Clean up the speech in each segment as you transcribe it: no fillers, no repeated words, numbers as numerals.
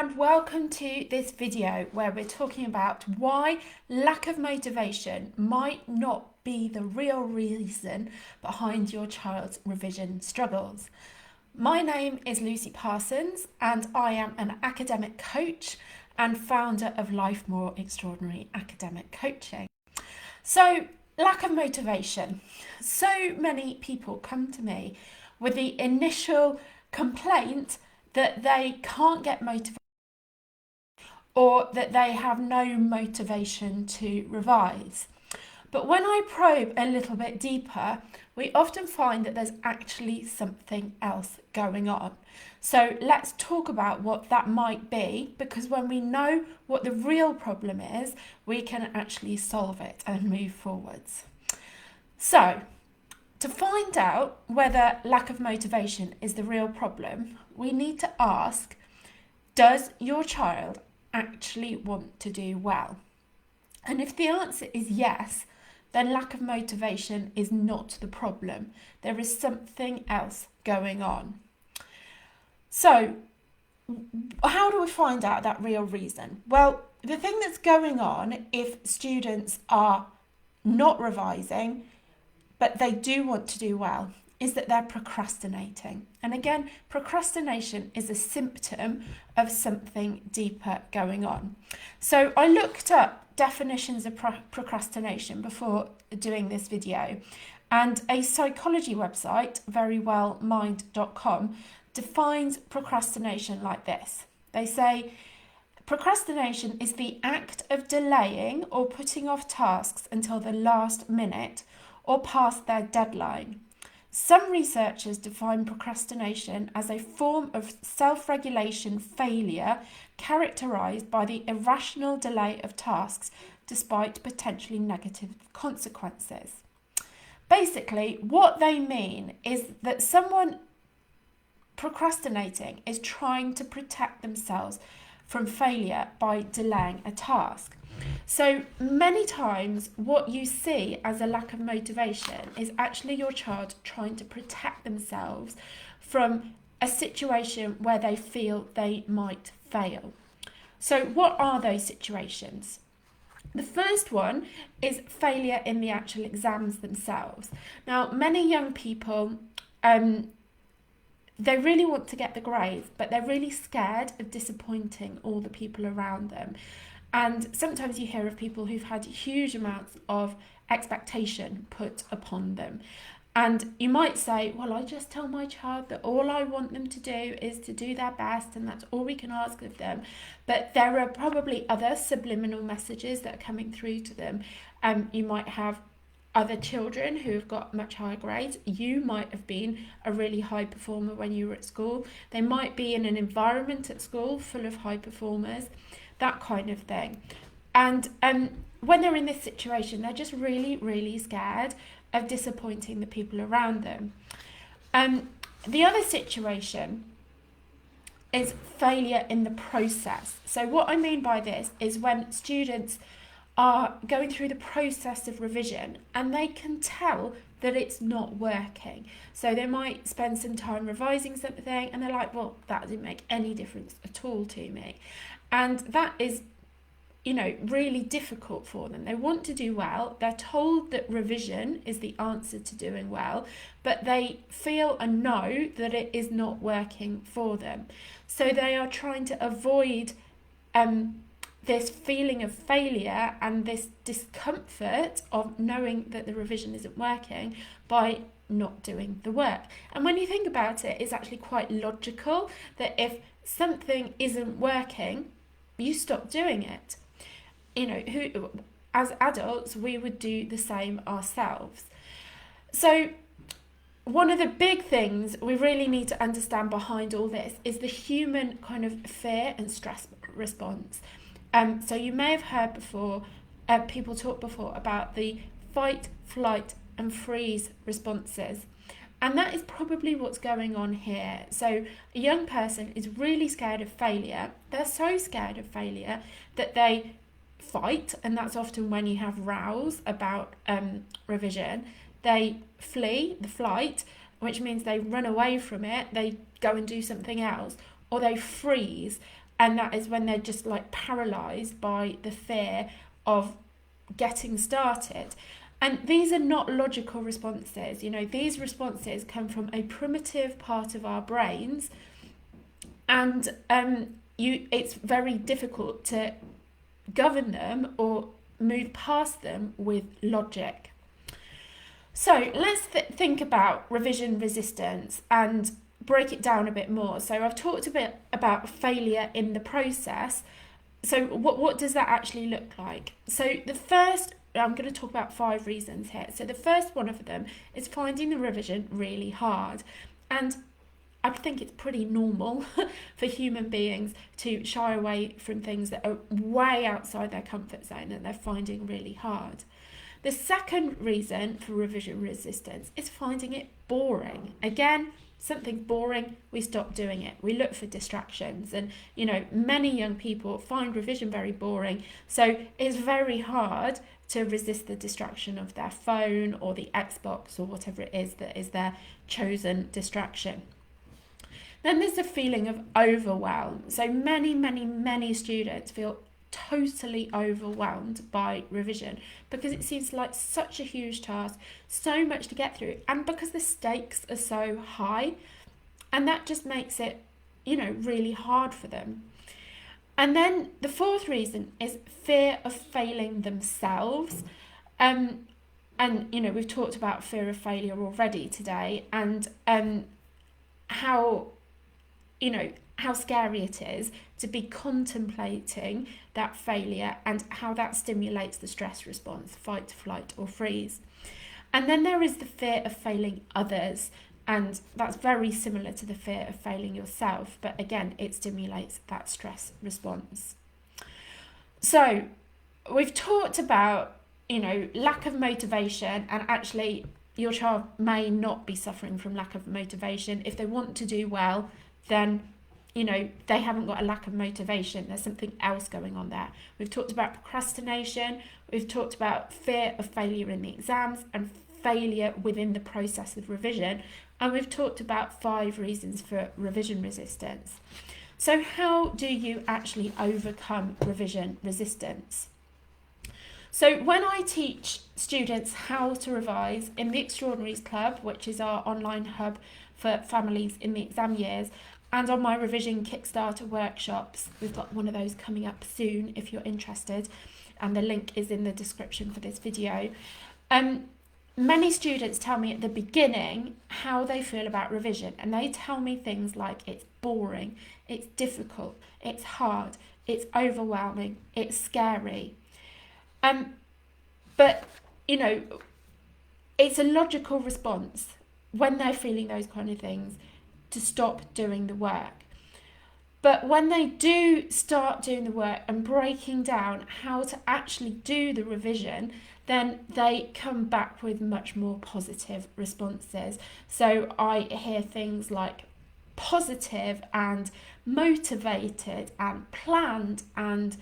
And welcome to this video where we're talking about why lack of motivation might not be the real reason behind your child's revision struggles. My name is Lucy Parsons and I am an academic coach and founder of Life More Extraordinary Academic Coaching. So, lack of motivation. So many people come to me with the initial complaint that they can't get motivated or that they have no motivation to revise. But when I probe a little bit deeper, we often find that there's actually something else going on. So let's talk about what that might be, because when we know what the real problem is, we can actually solve it and move forwards. So, to find out whether lack of motivation is the real problem, we need to ask, does your child actually want to do well? And if the answer is yes, then lack of motivation is not the problem. There is something else going on. So, how do we find out that real reason? Well, the thing that's going on if students are not revising, but they do want to do well, is that they're procrastinating. And again, procrastination is a symptom of something deeper going on. So I looked up definitions of procrastination before doing this video, and a psychology website, verywellmind.com, defines procrastination like this. They say, procrastination is the act of delaying or putting off tasks until the last minute or past their deadline. Some researchers define procrastination as a form of self-regulation failure characterized by the irrational delay of tasks despite potentially negative consequences. Basically, what they mean is that someone procrastinating is trying to protect themselves from failure by delaying a task. So many times what you see as a lack of motivation is actually your child trying to protect themselves from a situation where they feel they might fail. So what are those situations? The first one is failure in the actual exams themselves. Now, many young people, they really want to get the grades, but they're really scared of disappointing all the people around them. And sometimes you hear of people who've had huge amounts of expectation put upon them. And you might say, well, I just tell my child that all I want them to do is to do their best and that's all we can ask of them. But there are probably other subliminal messages that are coming through to them. You might have other children who have got much higher grades. You might have been a really high performer when you were at school. They might be in an environment at school full of high performers, that kind of thing. And when they're in this situation, they're just really, really scared of disappointing the people around them. The other situation is failure in the process. So what I mean by this is when students are going through the process of revision and they can tell that it's not working. So they might spend some time revising something and they're like, well, that didn't make any difference at all to me. And that is, really difficult for them. They want to do well. They're told that revision is the answer to doing well, but they feel and know that it is not working for them. So they are trying to avoid this feeling of failure and this discomfort of knowing that the revision isn't working by not doing the work. And when you think about it, it's actually quite logical that if something isn't working, you stop doing it. Who, as adults, we would do the same ourselves. So one of the big things we really need to understand behind all this is the human kind of fear and stress response. So you may have heard before, people talk before about the fight, flight and freeze responses. And that is probably what's going on here. So a young person is really scared of failure. They're so scared of failure that they fight, and that's often when you have rows about revision. They flee, the flight, which means they run away from it, they go and do something else, or they freeze. And that is when they're just like paralyzed by the fear of getting started. And these are not logical responses. You know, these responses come from a primitive part of our brains, and it's very difficult to govern them or move past them with logic. So let's think about revision resistance and break it down a bit more. So I've talked a bit about failure in the process. So what does that actually look like? So the first, I'm going to talk about 5 reasons here. So the first one of them is finding the revision really hard. And I think it's pretty normal for human beings to shy away from things that are way outside their comfort zone and they're finding really hard. The second reason for revision resistance is finding it boring. Again, something's boring, we stop doing it. We look for distractions, and you know, many young people find revision very boring, so it's very hard to resist the distraction of their phone or the Xbox or whatever it is that is their chosen distraction. Then there's a feeling of overwhelm. So many students feel totally overwhelmed by revision because it seems like such a huge task, so much to get through, and because the stakes are so high, and that just makes it, you know, really hard for them. And then the fourth reason is fear of failing themselves. And you know, we've talked about fear of failure already today, and how, you know, how scary it is to be contemplating that failure and how that stimulates the stress response, fight, flight or freeze. And then there is the fear of failing others, and that's very similar to the fear of failing yourself, but again, it stimulates that stress response. So we've talked about, you know, lack of motivation, and actually your child may not be suffering from lack of motivation. If they want to do well, then, you know, they haven't got a lack of motivation. There's something else going on there. We've talked about procrastination. We've talked about fear of failure in the exams and failure within the process of revision. And we've talked about 5 reasons for revision resistance. So how do you actually overcome revision resistance? So when I teach students how to revise in the Extraordinaries Club, which is our online hub for families in the exam years, and on my revision Kickstarter workshops, we've got one of those coming up soon if you're interested, and the link is in the description for this video. Many students tell me at the beginning how they feel about revision, and they tell me things like it's boring, it's difficult, it's hard, it's overwhelming, it's scary. But, you know, it's a logical response when they're feeling those kind of things to stop doing the work. But when they do start doing the work and breaking down how to actually do the revision, then they come back with much more positive responses. So I hear things like positive and motivated and planned and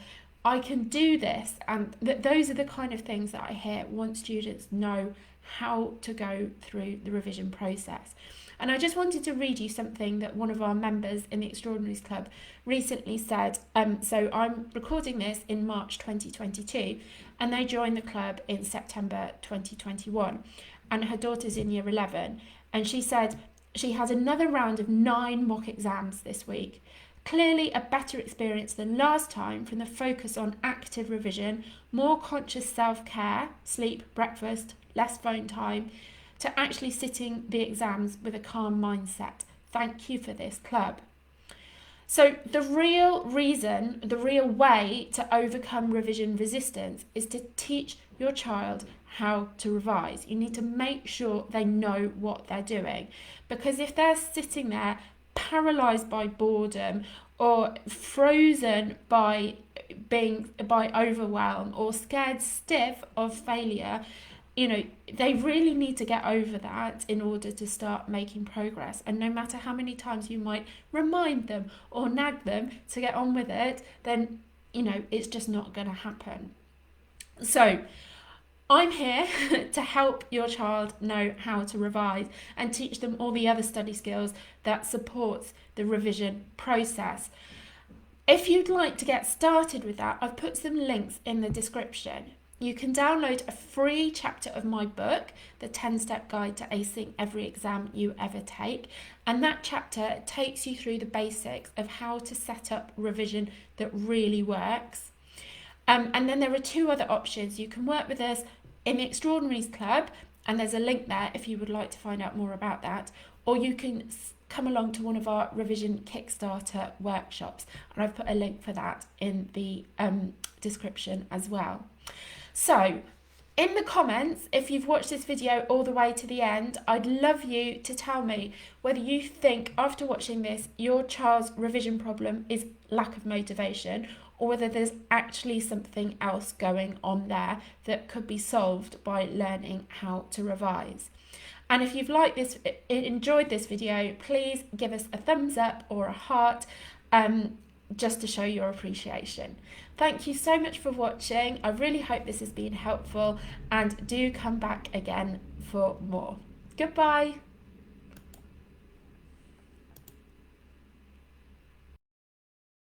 I can do this, and those are the kind of things that I hear once students know how to go through the revision process. And I just wanted to read you something that one of our members in the Extraordinaries Club recently said. So I'm recording this in March 2022, and they joined the club in September 2021, and her daughter's in year 11, and she said she has another round of 9 mock exams this week. Clearly a better experience than last time from the focus on active revision, more conscious self-care, sleep, breakfast, less phone time, to actually sitting the exams with a calm mindset. Thank you for this club. So the real reason, the real way to overcome revision resistance is to teach your child how to revise. You need to make sure they know what they're doing, because if they're sitting there paralysed by boredom or frozen by overwhelm or scared stiff of failure, you know, they really need to get over that in order to start making progress. And no matter how many times you might remind them or nag them to get on with it, then, you know, it's just not going to happen. So I'm here to help your child know how to revise and teach them all the other study skills that supports the revision process. If you'd like to get started with that, I've put some links in the description. You can download a free chapter of my book, The 10-Step Guide to Acing Every Exam You Ever Take. And that chapter takes you through the basics of how to set up revision that really works. And then there are two other options. You can work with us in the Extraordinaries Club, and there's a link there if you would like to find out more about that. Or you can come along to one of our revision Kickstarter workshops, and I've put a link for that in the description as well. So in the comments, if you've watched this video all the way to the end, I'd love you to tell me whether you think after watching this your child's revision problem is lack of motivation, or whether there's actually something else going on there that could be solved by learning how to revise. And if you've enjoyed this video, please give us a thumbs up or a heart, just to show your appreciation. Thank you so much for watching. I really hope this has been helpful, and do come back again for more. Goodbye.